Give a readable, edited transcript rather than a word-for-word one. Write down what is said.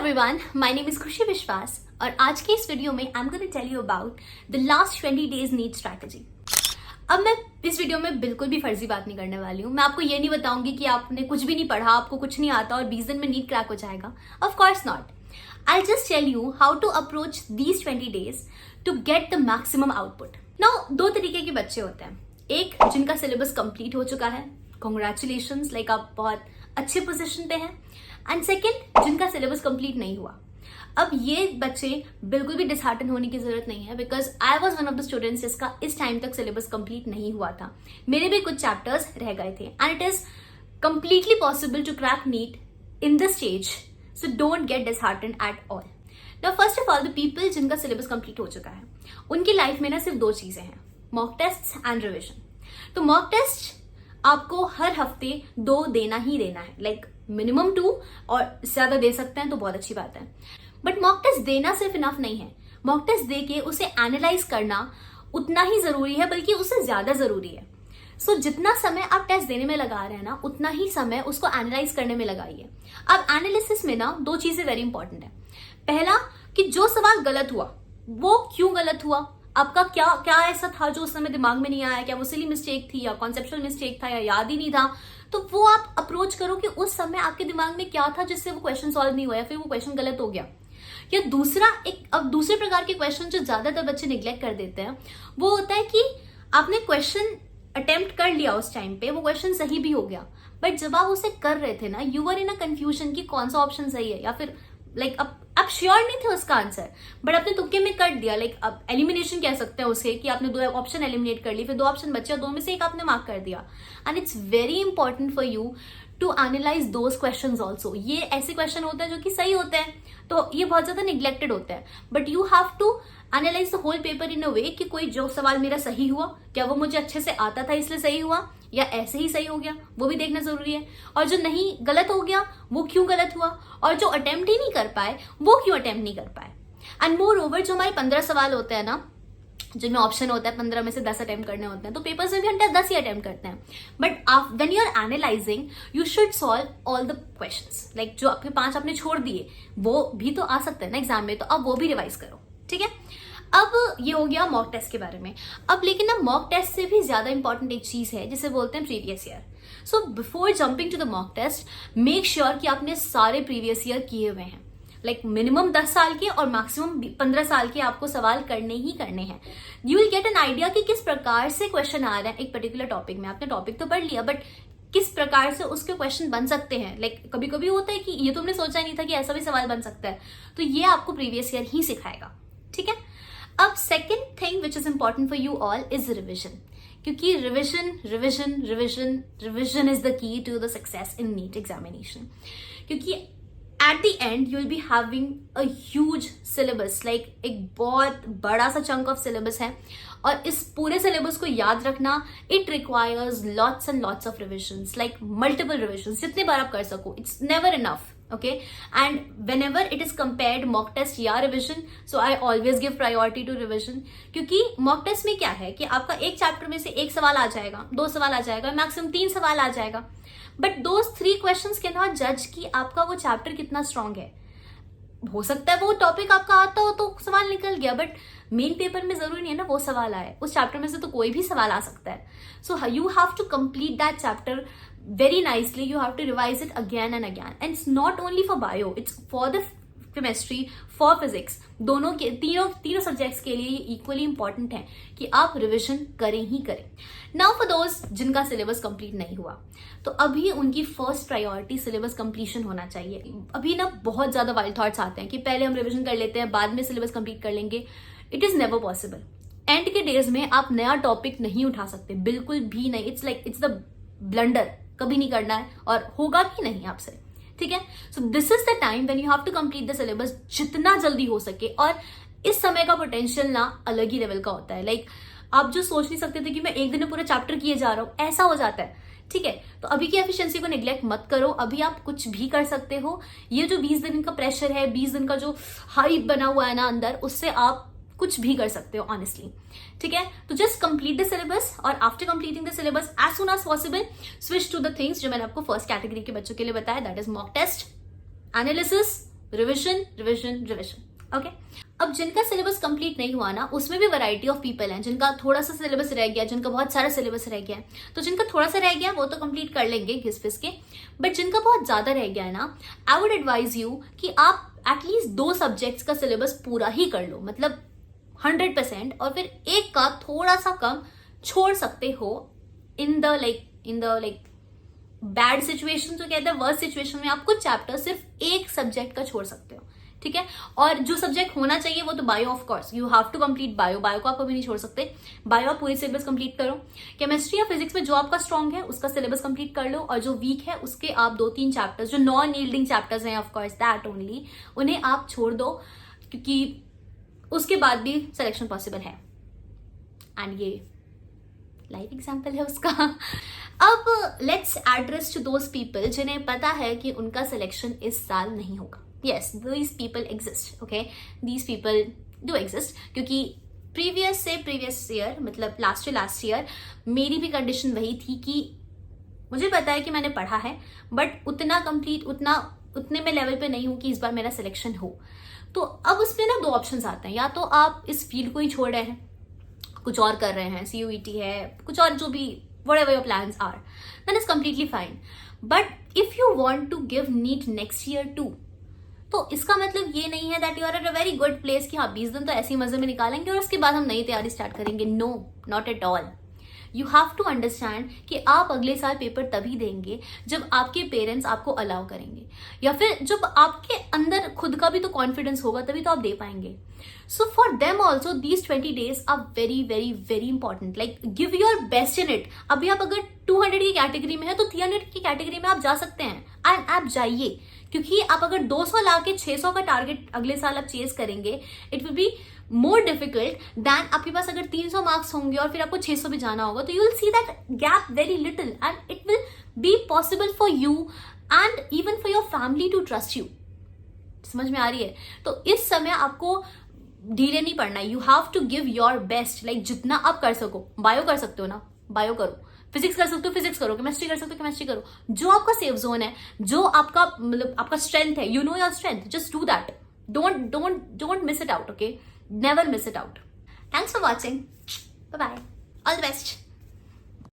everyone, my name is खुशी विश्वास और आज के इस वीडियो में I'm going to tell you about the last 20 days NEET strategy। अब मैं इस वीडियो में बिल्कुल भी फर्जी बात नहीं करने वाली हूँ। मैं आपको ये नहीं बताऊंगी कि आपने कुछ भी नहीं पढ़ा, आपको कुछ नहीं आता और 20 दिन में नीट क्रैक हो जाएगा। Of course not। I'll just tell you how to approach these 20 days to get the maximum output। Now, दो तरीके के बच्चे होते हैं। एक जिनका सिलेबस कंप्लीट हो चुका है, कॉन्ग्रेचुलेशंस, लाइक आप बहुत अच्छे पोजीशन पे हैं। एंड सेकेंड जिनका सिलेबस कंप्लीट नहीं हुआ। अब ये बच्चे बिल्कुल भी डिसहार्टन होने की जरूरत नहीं है, because I was one of the students जिसका इस टाइम तक सिलेबस कंप्लीट नहीं हुआ था। मेरे भी कुछ चैप्टर्स रह गए थे and it is completely possible to crack NEET in the stage, so don't get disheartened at all. Now first of all, the people जिनका सिलेबस कंप्लीट हो चुका है उनकी लाइफ में ना सिर्फ दो चीजें हैं, मॉक टेस्ट एंड रिविजन। तो मॉक टेस्ट आपको हर हफ्ते 2 देना ही देना है, लाइक मिनिमम 2, और ज्यादा दे सकते हैं तो बहुत अच्छी बात है। बट मॉक टेस्ट देना सिर्फ इनफ नहीं है, मॉक टेस्ट दे के उसे एनालाइज करना उतना ही जरूरी है, बल्कि उससे ज्यादा जरूरी है। सो जितना समय आप टेस्ट देने में लगा रहे हैं ना, उतना ही समय उसको एनालाइज करने में लगाइए। अब एनालिसिस में ना 2 चीजें वेरी इंपॉर्टेंट है। पहला कि जो सवाल गलत हुआ वो क्यों गलत हुआ, आपका क्या क्या ऐसा था जो उस समय दिमाग में नहीं आया, क्या वो सिली मिस्टेक थी या कॉन्सेप्चुअल मिस्टेक था या याद ही नहीं था, तो वो आप अप्रोच करो कि उस समय आपके दिमाग में क्या था जिससे वो क्वेश्चन सॉल्व नहीं हुआ या फिर वो क्वेश्चन गलत हो गया। या दूसरा, अब दूसरे प्रकार के क्वेश्चन जो ज्यादातर बच्चे निग्लेक्ट कर देते हैं वो होता है कि आपने क्वेश्चन अटेम्प्ट कर लिया, उस टाइम पे वो क्वेश्चन सही भी हो गया, बट जब आप उसे कर रहे थे ना, you were in a confusion कि कौन सा ऑप्शन सही है, या फिर लाइक आप श्योर नहीं थे उसका आंसर, बट आपने तुक्के में कर दिया। लाइक अब एलिमिनेशन कह सकते हैं उसे, कि आपने 2 ऑप्शन एलिमिनेट कर ली, फिर 2 ऑप्शन बचे, 2 में से एक आपने मार्क कर दिया। And it's very important for you to analyse those questions also. ये ऐसे क्वेश्चन होते हैं जो कि सही होते हैं, तो ये बहुत ज्यादा निग्लेक्टेड होते हैं, but you have to analyse the whole paper in a way कि कोई जो सवाल मेरा सही हुआ, क्या वो मुझे अच्छे से आता था इसलिए सही हुआ, या ऐसे ही सही हो गया, वो भी देखना जरूरी है। और जो नहीं गलत हो गया वो क्यों गलत हुआ, और जो अटेम्प्ट ही नहीं कर पाए वो क्यों अटेम्प्ट नहीं कर पाए। एंड मोर ओवर, जो हमारे 15 सवाल होते हैं ना, जिनमें ऑप्शन होता है 15 में से 10 अटेम्प्ट करने होते हैं, तो पेपर्स में भी हम 10 ही अटेम्प्ट करते हैं। But when you are analysing you should solve all the questions, like जो आपके 5 आपने छोड़ दिए वो भी तो आ सकते हैं ना एग्जाम में, तो अब वो भी रिवाइज करो, ठीक है। अब ये हो गया मॉक टेस्ट के बारे में। अब लेकिन ना मॉक टेस्ट से भी ज्यादा इंपॉर्टेंट एक चीज है जिसे बोलते हैं previous year. So before jumping to the mock test, make sure कि आपने सारे प्रीवियस ईयर किए हुए हैं, लाइक मिनिमम 10 साल के और मैक्सिमम 15 साल के आपको सवाल करने ही करने हैं। You will get an idea कि किस प्रकार से क्वेश्चन आ रहे हैं एक पर्टिकुलर टॉपिक में। आपने टॉपिक तो पढ़ लिया, बट किस प्रकार से उसके क्वेश्चन बन सकते हैं। लाइक कभी कभी होता है कि ये तुमने सोचा ही नहीं था कि ऐसा भी सवाल बन सकता है, तो ये आपको प्रीवियस ईयर ही सिखाएगा, ठीक है। अब second thing which is important for you all is revision, क्योंकि revision revision revision revision is the key to the success in NEET examination. क्योंकि at the end you will be having a huge syllabus, like एक बहुत बड़ा सा chunk of syllabus है, और इस पूरे सिलेबस को याद रखना it requires lots and lots of revisions, like multiple revisions, जितने बार आप कर सको, it's never enough, okay, and whenever it is compared mock test या revision, so I always give priority to revision। क्योंकि mock test में क्या है कि आपका एक चैप्टर में से 1 सवाल आ जाएगा, 2 सवाल आ जाएगा, मैक्सिमम 3 सवाल आ जाएगा, but those 3 questions can not जज कि आपका वो चैप्टर कितना स्ट्रांग है। हो सकता है वो टॉपिक आपका आता हो तो सवाल निकल गया, बट मेन पेपर में जरूरी नहीं है ना वो सवाल आए, उस चैप्टर में से तो कोई भी सवाल आ सकता है। So you have to complete that chapter very nicely, you have to revise it again and again, and it's not only for bio, it's for the chemistry, for physics, दोनों के तीनों सब्जेक्ट्स के लिए ये इक्वली इंपॉर्टेंट है कि आप revision करें ही करें। नाउ फॉर दोज जिनका सिलेबस कंप्लीट नहीं हुआ, तो अभी उनकी फर्स्ट प्रायोरिटी सिलेबस कंप्लीशन होना चाहिए। अभी ना बहुत ज्यादा वाइल्ड थॉट्स आते हैं कि पहले हम रिविजन कर लेते हैं, बाद में सिलेबस कंप्लीट कर लेंगे। It is never possible. And के डेज में आप नया टॉपिक नहीं उठा सकते, बिल्कुल भी नहीं। It's like it's the blunder, कभी नहीं करना है और होगा भी नहीं आपसे, ठीक है। So this is the time when you have to complete the syllabus जितना जल्दी हो सके। और इस समय का पोटेंशियल ना अलग ही लेवल का होता है। लाइक आप जो सोच नहीं सकते थे कि मैं एक दिन में पूरा चैप्टर किए जा रहा हूं, ऐसा हो जाता है, ठीक है। तो अभी की एफिशिएंसी को निग्लेक्ट मत करो, अभी आप कुछ भी कर सकते हो। ये जो 20 दिन का प्रेशर है, 20 दिन का जो हाइप बना हुआ है ना अंदर, उससे आप कुछ भी कर सकते हो ऑनेस्टली, ठीक है। तो जस्ट कंप्लीट द सिलेबस, और after completing the syllabus as soon as possible switch to the things जो मैंने आपको फर्स्ट कैटेगरी के बच्चों के लिए बताया, that is mock test, analysis, revision revision revision. Okay, अब जिनका सिलेबस कंप्लीट नहीं हुआ ना, उसमें भी वैरायटी ऑफ पीपल हैं। जिनका थोड़ा सा सिलेबस रह गया, जिनका बहुत सारा सिलेबस रह गया है, तो जिनका थोड़ा सा रह गया वो तो कंप्लीट कर लेंगे घिस पिस के। बट जिनका बहुत ज्यादा रह गया है ना, आई वुड एडवाइज यू कि आप एटलीस्ट 2 सब्जेक्ट्स का सिलेबस पूरा ही कर लो, मतलब 100%, और फिर एक का थोड़ा सा कम छोड़ सकते हो in the like bad situation, जो कहते हैं वर्स्ट सिचुएशन में आप कुछ चैप्टर सिर्फ एक सब्जेक्ट का छोड़ सकते हो, ठीक है। और जो सब्जेक्ट होना चाहिए वो तो bio, of course you have to complete bio को आप कभी नहीं छोड़ सकते। बायो आप पूरी सिलेबस कंप्लीट करो। केमिस्ट्री या फिजिक्स में जो आपका स्ट्रॉन्ग है उसका सिलेबस कंप्लीट कर लो, और जो वीक है उसके आप 2-3 चैप्टर्स जो नॉन यील्डिंग चैप्टर्स हैं, ऑफ कोर्स दैट ओनली, उन्हें आप छोड़ दो, क्योंकि उसके बाद भी सिलेक्शन पॉसिबल है। एंड ये लाइव एग्जाम्पल है उसका। अब let's address to those people जिन्हें पता है कि उनका सिलेक्शन इस साल नहीं होगा। Yes, these people exist, okay? These people do exist, क्योंकि प्रीवियस ईयर, मतलब लास्ट ईयर मेरी भी कंडीशन वही थी कि मुझे पता है कि मैंने पढ़ा है, बट उतना कंप्लीट उतने में लेवल पे नहीं हूं कि इस बार मेरा सिलेक्शन हो। तो अब उसमें ना 2 ऑप्शंस आते हैं, या तो आप इस फील्ड को ही छोड़ रहे हैं, कुछ और कर रहे हैं, CUET है, कुछ और जो भी whatever your plans are, then it's completely fine. But if you want to give NEET next year too, तो इसका मतलब ये नहीं है that you are at a very good place कि हाँ 20 दिन तो ऐसे ही मजे में निकालेंगे और उसके बाद हम नई तैयारी स्टार्ट करेंगे। No, not at all. You have to understand कि आप अगले साल पेपर तभी देंगे जब आपके पेरेंट्स आपको अलाउ करेंगे, या फिर जब आपके अंदर खुद का भी तो कॉन्फिडेंस होगा, तभी तो आप दे पाएंगे। So for them also these 20 days are very very very important. Like give your best in it. अभी आप अगर 200 की कैटेगरी में है तो 300 की कैटेगरी में आप जा सकते हैं, एंड आप जाइए, क्योंकि आप अगर 200 ला के 600 का टारगेट अगले साल आप चेज करेंगे, it will be more difficult than आपके पास अगर 300 मार्क्स होंगे और फिर आपको 600 भी जाना होगा, तो you will see that gap very little, and it will be possible for you and even for your family to trust you. समझ में आ रही है? तो इस समय आपको ढीले नहीं पड़ना है। You have to give your best, like जितना आप कर सको। बायो कर सकते हो ना, बायो करो। फिजिक्स कर सकते हो, फिजिक्स करो। केमिस्ट्री कर सकते हो, केमिस्ट्री करो। जो आपका सेफ जोन है, जो आपका मतलब आपका स्ट्रेंथ है, you know your strength, just do that. Don't miss it out, okay? Never miss it out. Thanks for watching. Bye bye, all the best.